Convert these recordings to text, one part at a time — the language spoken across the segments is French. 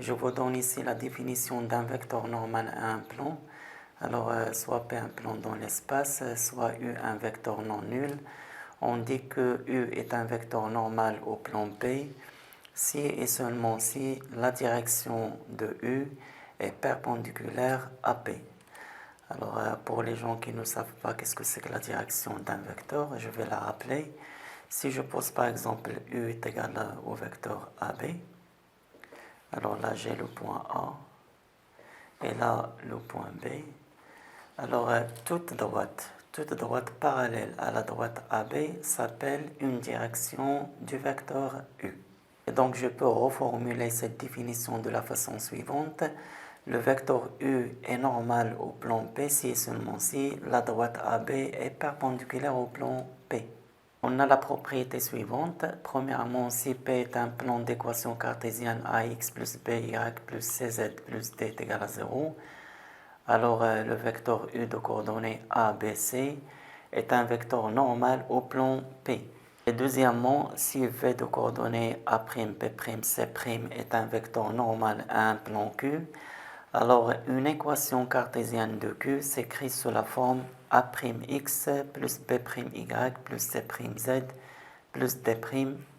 Je vous donne ici la définition d'un vecteur normal à un plan. Alors, soit P un plan dans l'espace, soit U un vecteur non nul. On dit que U est un vecteur normal au plan P si et seulement si la direction de U est perpendiculaire à P. Alors, pour les gens qui ne savent pas qu'est-ce que c'est que la direction d'un vecteur, je vais la rappeler. Si je pose par exemple U est égal au vecteur AB, alors là j'ai le point A et là le point B. Alors toute droite parallèle à la droite AB s'appelle une direction du vecteur U. Et donc je peux reformuler cette définition de la façon suivante. Le vecteur U est normal au plan P si et seulement si la droite AB est perpendiculaire au plan P. On a la propriété suivante. Premièrement, si P est un plan d'équation cartésienne AX plus BY plus CZ plus D est égal à 0, alors le vecteur U de coordonnées ABC est un vecteur normal au plan P. Et deuxièmement, si V de coordonnées A'P', C' est un vecteur normal à un plan Q, alors une équation cartésienne de Q s'écrit sous la forme A'X plus B'Y plus C'Z plus D'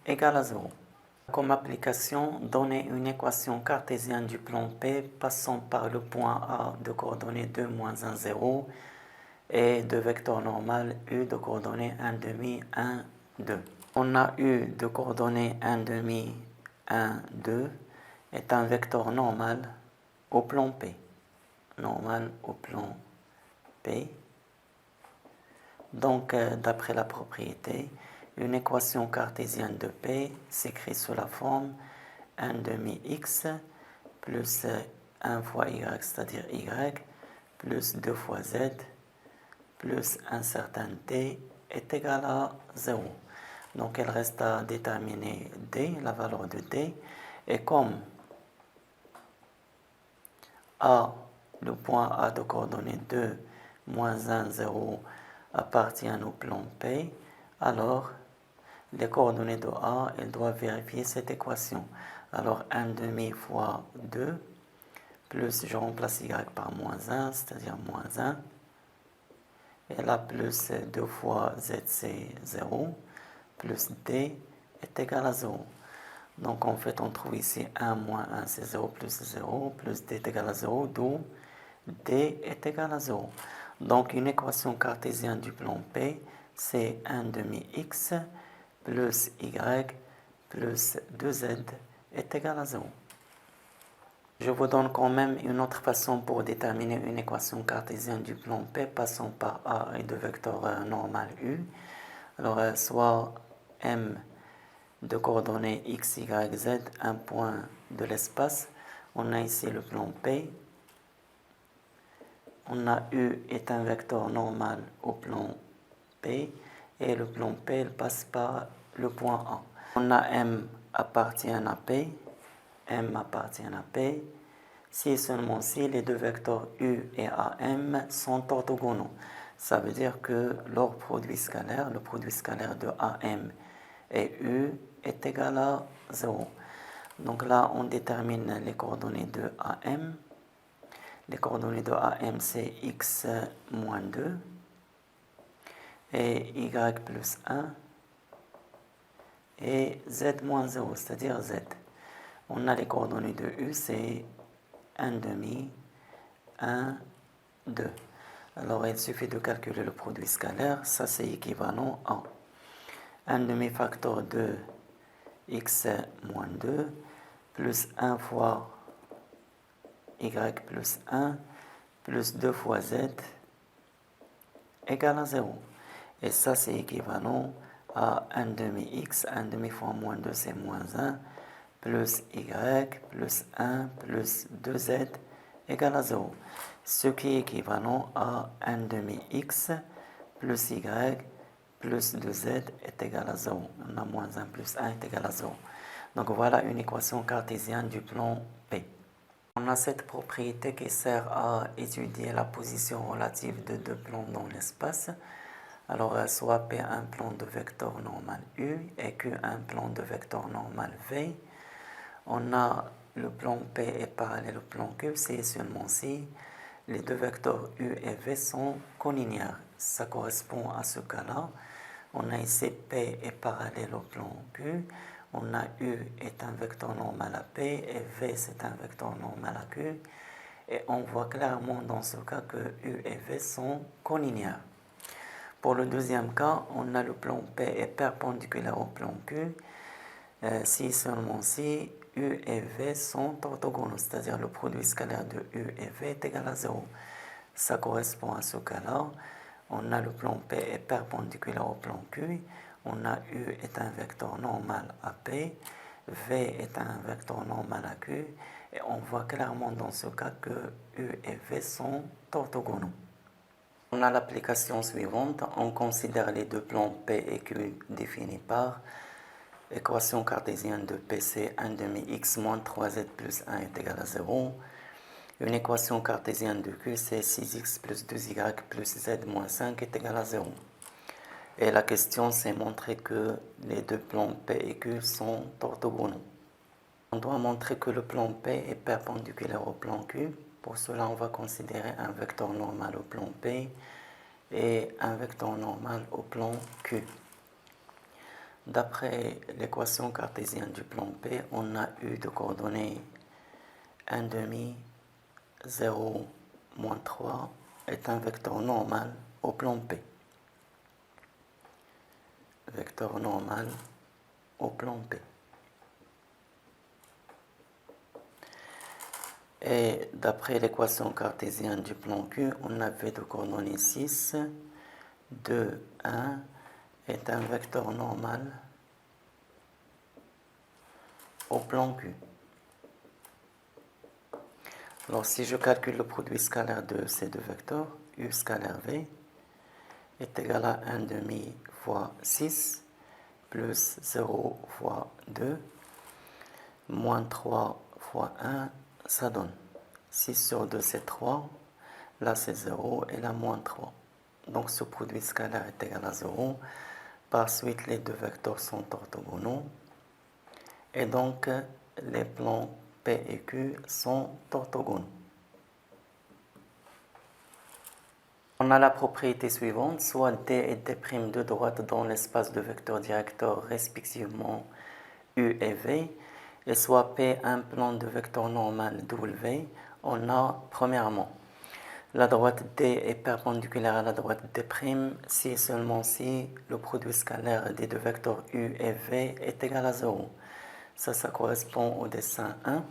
égale à 0. Comme application, donner une équation cartésienne du plan P passant par le point A de coordonnées 2, 1, 0 et de vecteur normal U de coordonnées 1, demi, 1, 2. On a U de coordonnées 1, demi, 1, 2 est un vecteur normal au plan P. Normal au plan P. Donc, d'après la propriété, une équation cartésienne de P s'écrit sous la forme 1 demi x plus 1 fois y, c'est-à-dire y, plus 2 fois z, plus un certain t est égal à 0. Donc, il reste à déterminer d, la valeur de d, et comme A, le point A de coordonnées 2, moins 1, 0 appartient au plan P, alors les coordonnées de A, elles doivent vérifier cette équation. Alors 1 demi fois 2, plus je remplace y par moins 1, c'est-à-dire moins 1, et là plus 2 fois z c'est 0, plus d est égal à 0. Donc en fait on trouve ici 1 moins 1 c'est 0 plus 0, plus d est égal à 0, d'où d est égal à 0. Donc une équation cartésienne du plan P, c'est 1 demi x plus y plus 2z est égal à 0. Je vous donne quand même une autre façon pour déterminer une équation cartésienne du plan P passant par A et de vecteur normal U. Alors soit M de coordonnées x, y, z, un point de l'espace. On a ici le plan P. On a U est un vecteur normal au plan P et le plan P il passe par le point A. On a M appartient à P, M appartient à P, si et seulement si les deux vecteurs U et AM sont orthogonaux. Ça veut dire que leur produit scalaire, le produit scalaire de AM et U est égal à 0. Donc là, on détermine les coordonnées de AM. Les coordonnées de AM, c'est x moins 2 et y plus 1 et z moins 0, c'est-à-dire z. On a les coordonnées de U, c'est 1 demi, 1, 2. Alors, il suffit de calculer le produit scalaire. Ça, c'est équivalent à 1 demi facteur de x moins 2 plus 1 fois y plus 1 plus 2 fois z égale à 0. Et ça, c'est équivalent à 1 demi x, 1 demi fois moins 2, c'est moins 1, plus y, plus 1, plus 2z égale à 0. Ce qui est équivalent à 1 demi x, plus y, plus 2z est égal à 0. On a moins 1 plus 1 est égal à 0. Donc voilà une équation cartésienne du plan P. On a cette propriété qui sert à étudier la position relative de deux plans dans l'espace. Alors, soit P un plan de vecteur normal U et Q un plan de vecteur normal V. On a le plan P est parallèle au plan Q si et seulement si les deux vecteurs U et V sont collinéaires. Ça correspond à ce cas-là. On a ici P est parallèle au plan Q. On a U est un vecteur normal à P et V c'est un vecteur normal à Q. Et on voit clairement dans ce cas que U et V sont collinéaires. Pour le deuxième cas, on a le plan P est perpendiculaire au plan Q. Si seulement si U et V sont orthogonaux, c'est-à-dire le produit scalaire de U et V est égal à 0. Ça correspond à ce cas-là. On a le plan P est perpendiculaire au plan Q. On a U est un vecteur normal à P. V est un vecteur normal à Q. Et on voit clairement dans ce cas que U et V sont orthogonaux. On a l'application suivante. On considère les deux plans P et Q définis par équation cartésienne de PC 1 demi x moins 3z plus 1 est égal à 0. Une équation cartésienne de Q, c'est 6x plus 2y plus z moins 5 est égal à 0. Et la question, c'est montrer que les deux plans P et Q sont orthogonaux. On doit montrer que le plan P est perpendiculaire au plan Q. Pour cela, on va considérer un vecteur normal au plan P et un vecteur normal au plan Q. D'après l'équation cartésienne du plan P, on a eu de coordonnées 1 demi 0, moins 3 est un vecteur normal au plan P. Vecteur normal au plan P. Et d'après l'équation cartésienne du plan Q, on avait de coordonnées 6, 2, 1 est un vecteur normal au plan Q. Alors si je calcule le produit scalaire de ces deux vecteurs, U scalaire V est égal à 1 demi fois 6 plus 0 fois 2 moins 3 fois 1, ça donne 6 sur 2 c'est 3, là c'est 0 et là moins 3. Donc ce produit scalaire est égal à 0. Par suite, les deux vecteurs sont orthogonaux. Et donc, les plans P et Q sont orthogonaux. On a la propriété suivante, soit D et D' de droite dans l'espace de vecteurs directeurs respectivement U et V, et soit P un plan de vecteur normal W. On a premièrement la droite D est perpendiculaire à la droite D' si et seulement si le produit scalaire des deux vecteurs U et V est égal à 0. Ça correspond au dessin 1.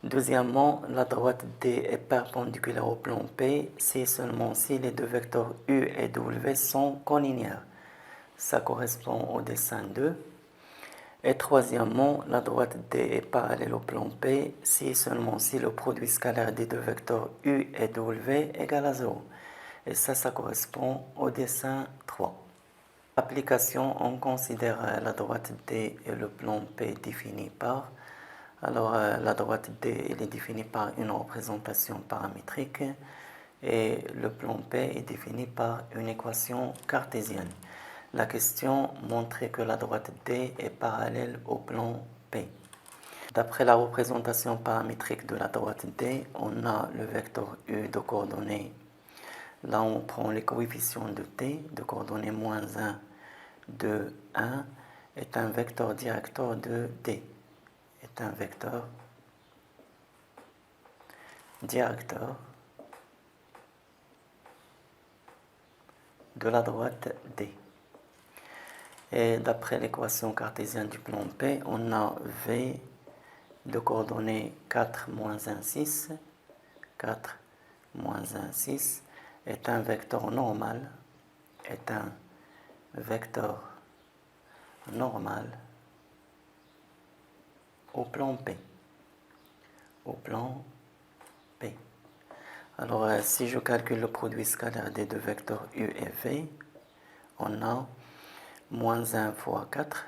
Deuxièmement, la droite D est perpendiculaire au plan P si et seulement si les deux vecteurs U et W sont collinéaires. Ça correspond au dessin 2. Et troisièmement, la droite D est parallèle au plan P si et seulement si le produit scalaire des deux vecteurs U et W est égal à 0. Et ça correspond au dessin 3. Application, on considère la droite D et le plan P définis par. Alors la droite D elle est définie par une représentation paramétrique et le plan P est défini par une équation cartésienne. La question montrait que la droite D est parallèle au plan P. D'après la représentation paramétrique de la droite D, on a le vecteur U de coordonnées. Là, on prend les coefficients de T, de coordonnées moins 1, 2, 1, est un vecteur directeur de D. Est un vecteur directeur de la droite D. Et d'après l'équation cartésienne du plan P, on a V de coordonnées 4, moins 1, 6. 4, moins 1, 6 est un vecteur normal, au plan P. Au plan P. Alors, si je calcule le produit scalaire des deux vecteurs U et V, on a moins 1 fois 4,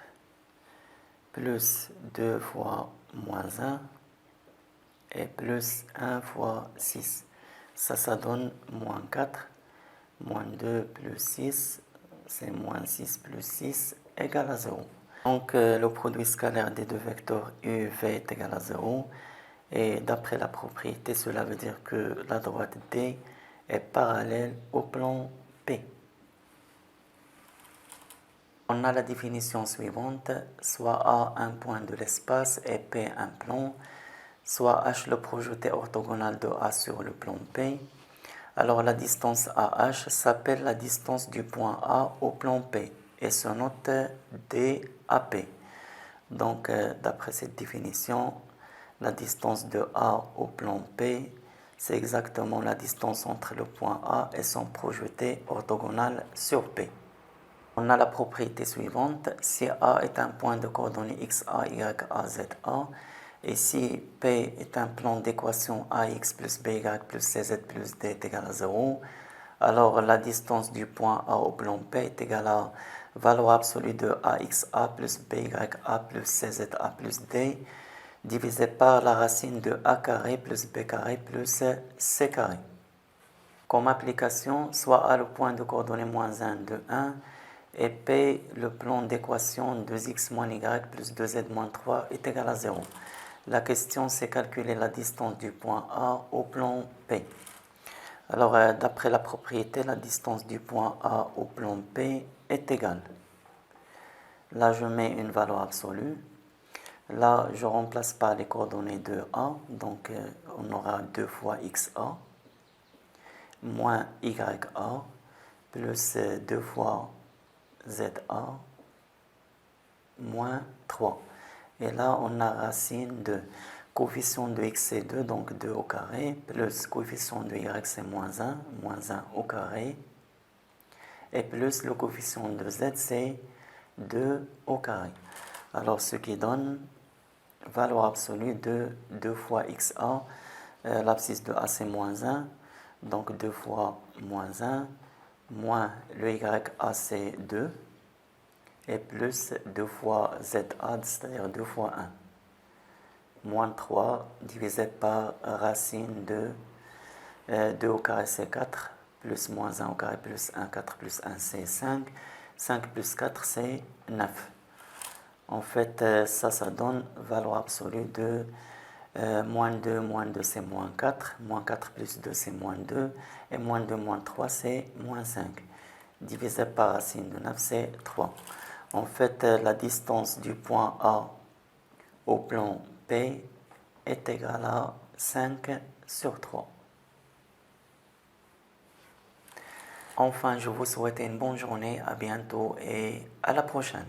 plus 2 fois moins 1, et plus 1 fois 6. Ça donne moins 4, moins 2 plus 6, c'est moins 6 plus 6 égale à 0. Donc le produit scalaire des deux vecteurs u, v est égal à 0. Et d'après la propriété, cela veut dire que la droite D est parallèle au plan P. On a la définition suivante, soit A un point de l'espace et P un plan, soit H le projeté orthogonal de A sur le plan P. Alors la distance AH s'appelle la distance du point A au plan P et se note DAP. Donc d'après cette définition, la distance de A au plan P, c'est exactement la distance entre le point A et son projeté orthogonal sur P. On a la propriété suivante, si A est un point de coordonnées x, a, y, a, z, a, et si P est un plan d'équation ax plus by plus cz plus d est égal à 0, alors la distance du point A au plan P est égale à valeur absolue de axa plus bya plus cza plus d divisé par la racine de a carré plus b carré plus c carré. Comme application, soit A le point de coordonnées moins 1 de 1 et P le plan d'équation 2x moins y plus 2z moins 3 est égal à 0. La question c'est calculer la distance du point A au plan P. Alors d'après la propriété, la distance du point A au plan P est égale. Là je mets une valeur absolue. Là je remplace par les coordonnées de A, donc on aura 2 fois xa moins ya plus 2 fois za moins 3. Et là, on a racine de coefficient de x c'est 2, donc 2 au carré, plus coefficient de y c'est moins 1 au carré, et plus le coefficient de z c'est 2 au carré. Alors, ce qui donne valeur absolue de 2 fois xa, l'abscisse de a c'est moins 1, donc 2 fois moins 1, moins le ya c'est 2, et plus 2 fois za, c'est-à-dire 2 fois 1. Moins 3 divisé par racine de 2 au carré c'est 4, plus moins 1 au carré plus 1, 4 plus 1 c'est 5, 5 plus 4 c'est 9. En fait, ça donne valeur absolue de moins 2 c'est moins 4, moins 4 plus 2 c'est moins 2, et moins 2 moins 3 c'est moins 5. Divisé par racine de 9 c'est 3. En fait, la distance du point A au plan P est égale à 5 sur 3. Enfin, je vous souhaite une bonne journée, à bientôt et à la prochaine.